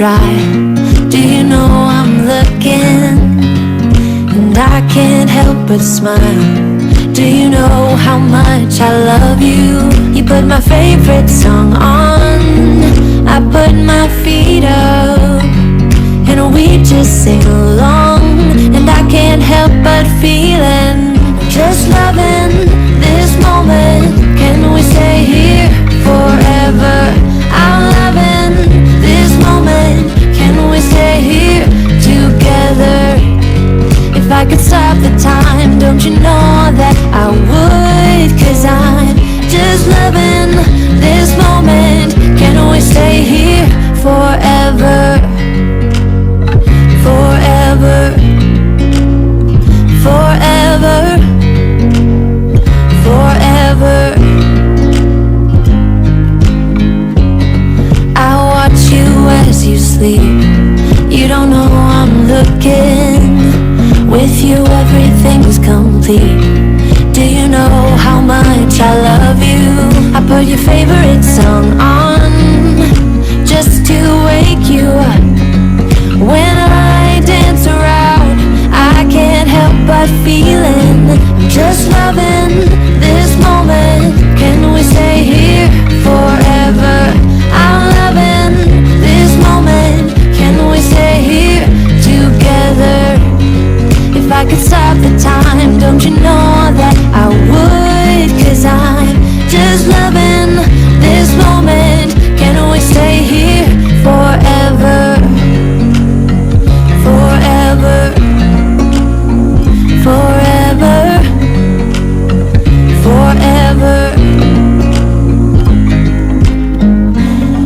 try. Do you know I'm looking? And I can't help but smile. Do you know how much I love you? You put my favorite song on, I put my feet up, and we just sing along. And I can't help but feeling, just loving this moment. Can we stay here forever? I'm loving this moment. Can we stay here together? If I could stop the time, don't you know that I would? 'Cause I'm just loving this moment. Can we stay here forever? Forever, forever, forever. I watch you as you sleep. You don't know I'm looking. With you everything's complete. Do you know how much I love you? I put your favorite song on, just to wake you up. When I dance around, I can't help but feeling, I'm just loving this moment. Can we stay here forever? I'm loving this moment. Can we stay here together? If I could stop the time, don't you know that I would? 'Cause I'm just loving this moment. Can we stay here forever? Forever, forever, forever.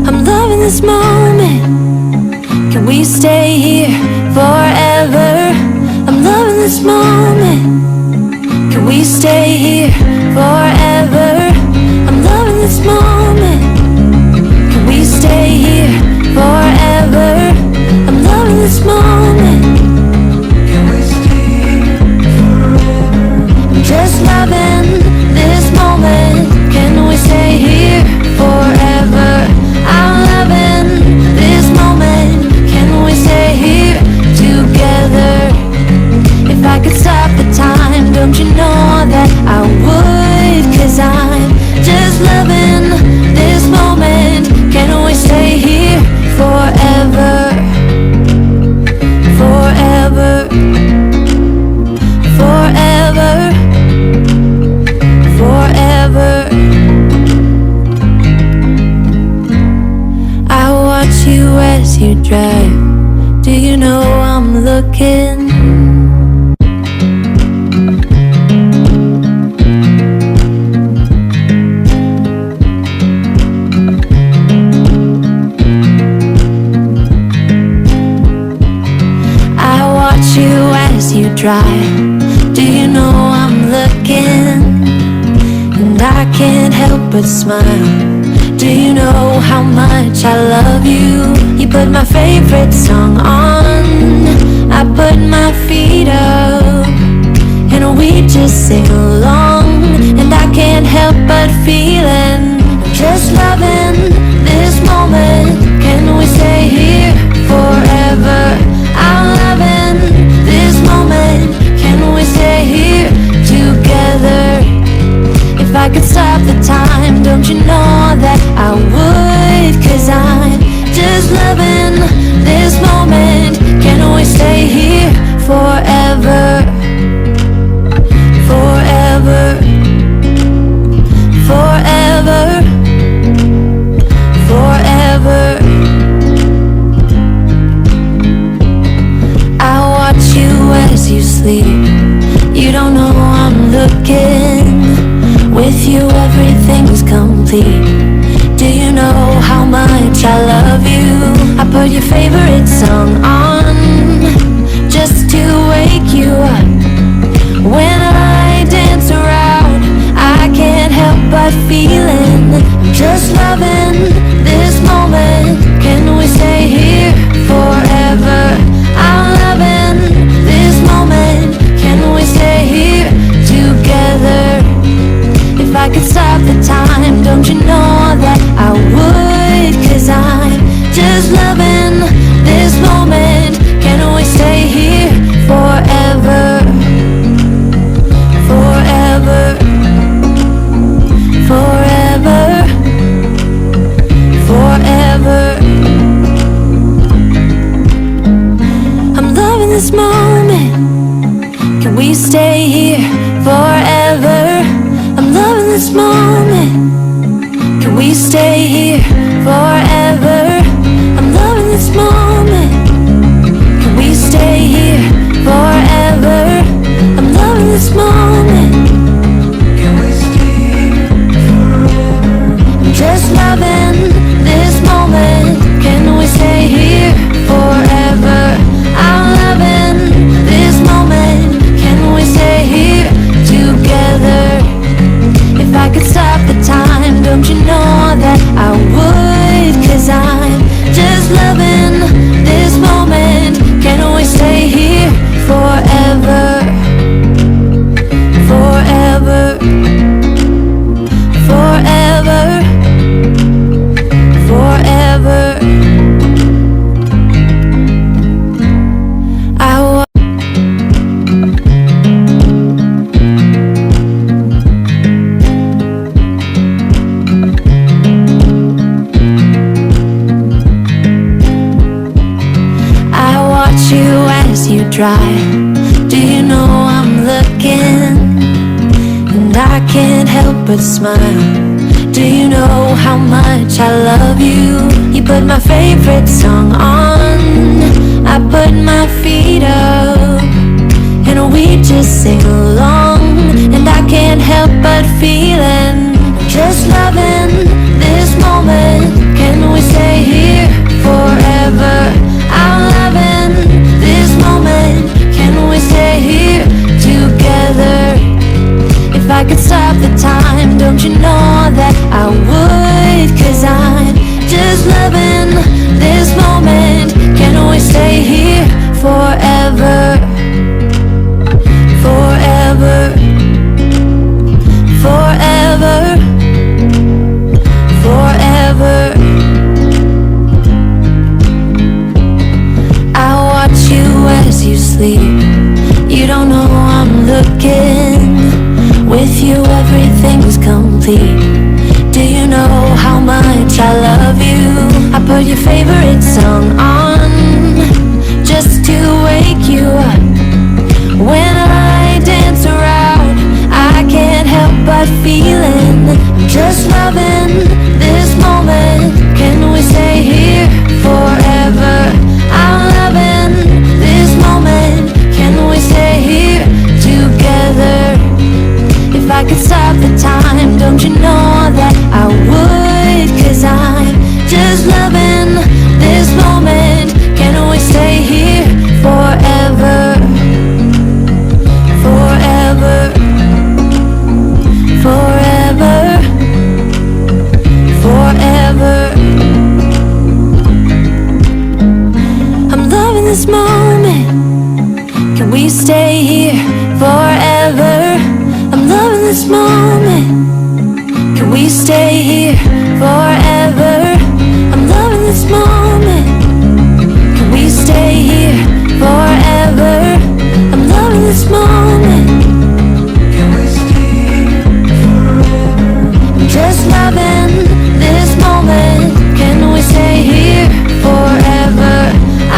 I'm loving this moment. Can we stay here forever? I'm loving this moment. Can we stay here forever? I'm loving this moment. Can we stay here forever? I'm loving this moment. Can we stay here forever? I'm just loving this moment. Can we stay here forever? I'm loving this moment. Can we stay here together? If I could stop the time, don't you know that I would? 'Cause I'm just loving this moment. Can we stay here forever? Forever, forever, forever. I watch you as you drive. Do you know I'm looking? You drive. Do you know I'm looking? And I can't help but smile. Do you know how much I love you? You put my favorite song on, I put my feet up, and we just sing along. And I can't help but feeling, just loving this moment. Can we stay here forever? I'm loving this moment. Can we stay here together? If I could stop the time, don't you know that I would? 'Cause I'm just loving this moment. Can we stay here forever? Forever, forever, forever. I watch you as you sleep. You don't know I'm looking. With you everything's complete. Do you know how much I love you? I put your favorite song on, just to wake you up. When I dance around, I can't help but feeling, I'm just loving this moment. Can we stay here forever? I'm loving this moment. Can we stay here together? If I could stop the time, don't you know that I would? 'Cause I'm just loving this moment. Can we stay here forever? I'm loving this moment. Can we stay here forever? I'm loving this moment. Can we stay here forever? I'm just loving this moment. Can we stay here forever? I'm loving this moment. Can we stay here together? If I could stop the time, don't you know that I would? 'Cause I'm just loving this moment. Can we stay here forever? Forever. Forever. Forever. You drive. Do you know I'm looking? And I can't help but smile. Do you know how much I love you? You put my favorite song on, I put my feet up, and we just sing along. And I can't help but feeling, just loving this moment. Can we stay here forever? I'm loving this moment. Can we stay here together? If I could stop the time, don't you know that I would? 'Cause I'm just loving this moment. Can we stay here forever? Forever. Forever. Forever. As you sleep, you don't know I'm looking. With you everything's complete. Do you know how much I love you? I put your favorite song on, just to wake you up. When I dance around, I can't help but feeling, just loving this moment. Can we stay here forever? I'm loving this moment. Can we stay here together? If I could stop the time, don't you know that I would? 'Cause I'm just loving this moment. Can we stay here forever? Forever. Forever. Forever. I'm loving this moment. Can we stay here forever? I'm loving this moment. Can we stay here forever? I'm loving this moment. Can we stay here forever? I'm loving this moment. Can we stay here forever? I'm just loving this moment. Can we stay here forever?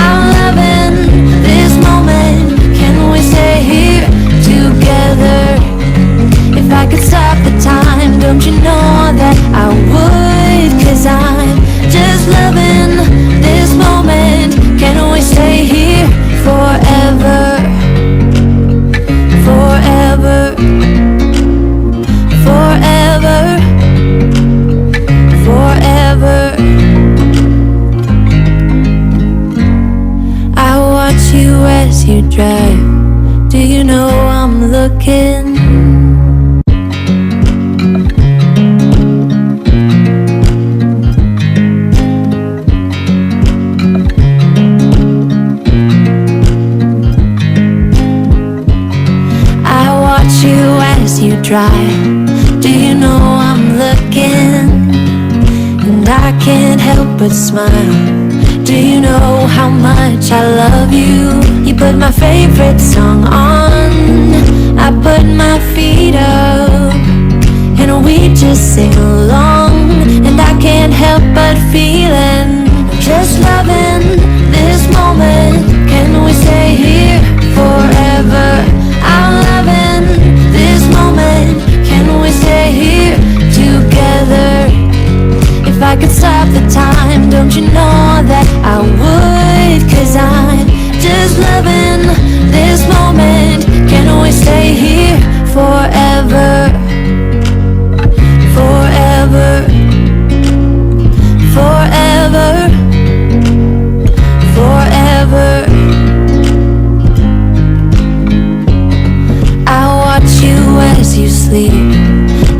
I'm loving this moment. Can we stay here together? If I could stop the time, don't you know that I would? 'Cause I'm just loving this moment. Can we stay here forever? Forever. Forever. Forever. I watch you as you drive. Do you know I'm looking? You drive. Do you know I'm looking? And I can't help but smile. Do you know how much I love you? You put my favorite song on, I put my feet up, and we just sing along. And I can't help but feeling, just loving this moment. Can we stay here forever? I'm loving this moment. Can we stay here forever, forever, forever, forever. I watch you as you sleep.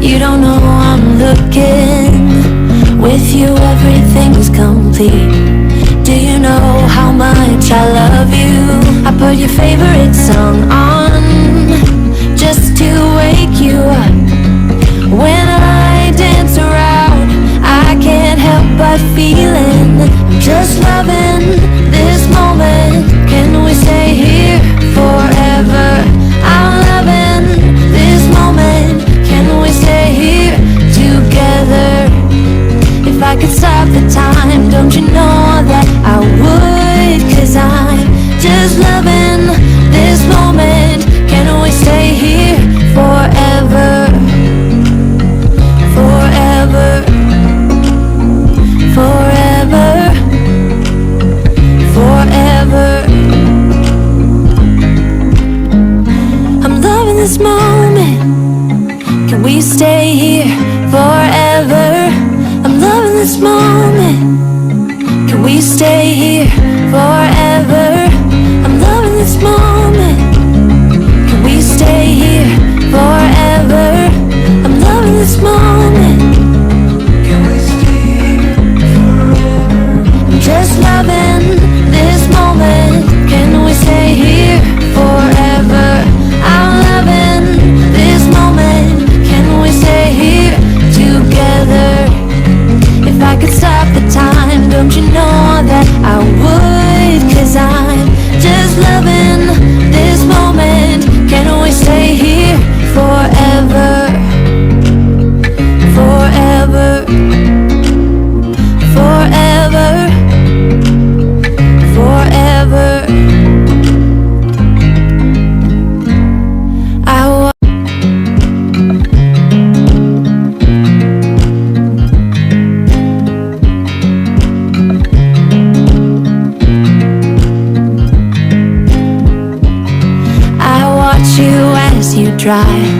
You don't know I'm looking. With you everything's complete. Do you know how much I love you? I put your favorite song on just to wake you up. When I dance around, I can't help but feeling I'm just loving this moment. Can we stay here forever? I'm loving this moment. Can we stay here together? If I could stop the time, don't you know that I would? 'Cause I'm just loving this moment. Can we stay here forever? Forever, forever, forever. I'm loving this moment. Can we stay here forever? I'm loving this moment. Can we stay here forever? I'm loving this moment. Can we stay here forever? I'm loving this moment. Can we stay here forever? I'm just loving this moment. Can we stay here forever? I'm loving this moment. Can we stay here together? If I could stop the time, don't you know that I would? 'Cause I'm just loving this moment. Can we stay here forever? Forever, forever, forever. You as you drive.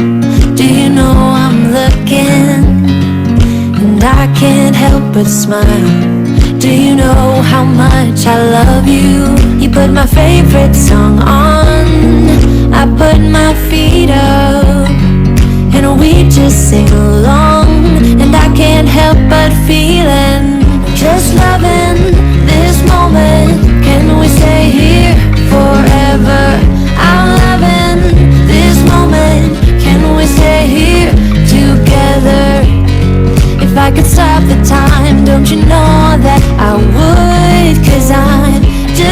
Do you know I'm looking? And I can't help but smile. Do you know how much I love you? You put my favorite song on. I put my feet up and we just sing along. And I can't help but feeling just loving this moment. Can we stay here forever? I'm loving this moment. Can we stay here together? If I could stop the time, don't you know that I